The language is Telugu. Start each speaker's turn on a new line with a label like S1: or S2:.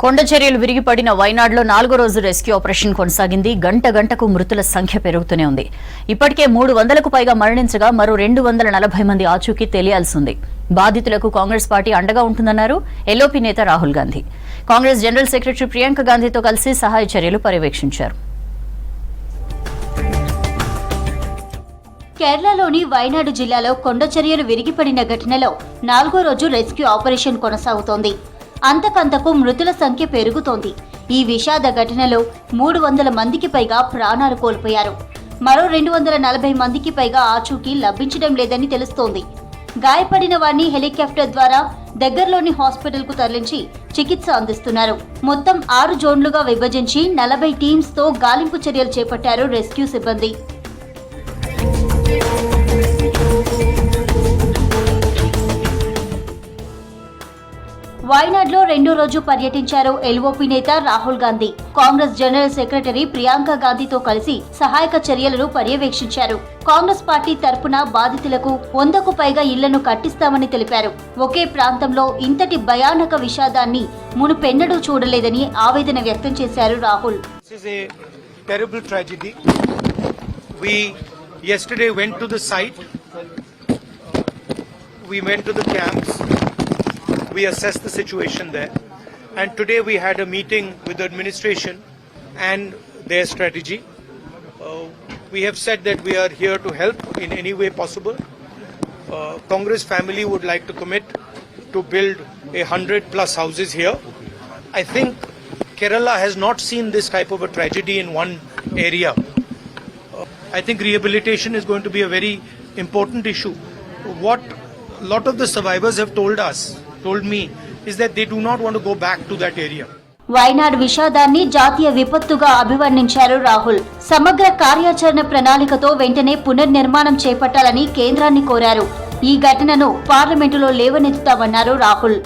S1: కొండ చర్యలు విరిగిపడిన వైనాడులో 4వ రోజు రెస్క్యూ ఆపరేషన్ కొనసాగింది. గంట గంటకు మృతుల సంఖ్య పెరుగుతూనే ఉంది. ఇప్పటికే 300కు పైగా మరణించగా మరో 240 మంది ఆచూకీ తెలియాల్సి ఉంది. బాధితులకు కాంగ్రెస్ పార్టీ అండగా ఉంటుందన్నారు ఎల్ఓపీ నేత రాహుల్ గాంధీ. కాంగ్రెస్ జనరల్ సెక్రటరీ ప్రియాంక గాంధీతో కలిసి సహాయ చర్యలు పర్యవేక్షించారు.
S2: కేరళలోని వైనాడు జిల్లాలో కొండ చర్యలు విరిగిపడిన ఘటనలో 4వ రోజు రెస్క్యూ ఆపరేషన్ కొనసాగుతోంది. అంతకంతకు మృతుల సంఖ్య పెరుగుతోంది. ఈ విషాద ఘటనలో 300 మందికి పైగా ప్రాణాలు కోల్పోయారు. మరో 240 మందికి పైగా ఆచూకీ లభించడం లేదని తెలుస్తోంది. గాయపడిన వారిని హెలికాప్టర్ ద్వారా దగ్గరలోని హాస్పిటల్ కు తరలించి చికిత్స అందిస్తున్నారు. మొత్తం 6 జోన్లుగా విభజించి 40 టీమ్స్ తో గాలింపు చర్యలు చేపట్టారు రెస్క్యూ సిబ్బంది. వైనాడ్లో 2వ రోజు పర్యటించారు ఎల్ఓపీ నేత రాహుల్ గాంధీ. కాంగ్రెస్ జనరల్ సెక్రటరీ ప్రియాంక గాంధీతో కలిసి సహాయక చర్యలను పర్యవేక్షించారు. కాంగ్రెస్ పార్టీ తరపున బాధితులకు 100కు పైగా ఇళ్లను కట్టిస్తామని తెలిపారు. ఒకే ప్రాంతంలో ఇంతటి భయానక విషాదాన్ని మునుపెన్నడూ చూడలేదని ఆవేదన వ్యక్తం చేశారు Rahul.
S3: Yesterday went to the site, we went to the camps, we assessed the situation there, and today we had a meeting with the administration and their strategy. We have said that we are here to help in any way possible. Congress family would like to commit to build 100+ houses here. I think Kerala has not seen this type of a tragedy in one area. I think rehabilitation is going to be a very important issue. What a lot of the survivors have told me, is that they do not want to go back to that area.
S2: Wayanad విషాదాన్ని జాతీయ విపత్తుగా అభివర్ణించారు రాహుల్. సమగ్ర కార్యాచరణ ప్రణాళికతో వెంటనే పునర్నిర్మాణం చేపట్టాలని కేంద్రాన్ని కోరారు. ఈ ఘటనను పార్లమెంటులో లేవనెత్తుతామన్నారు రాహుల్.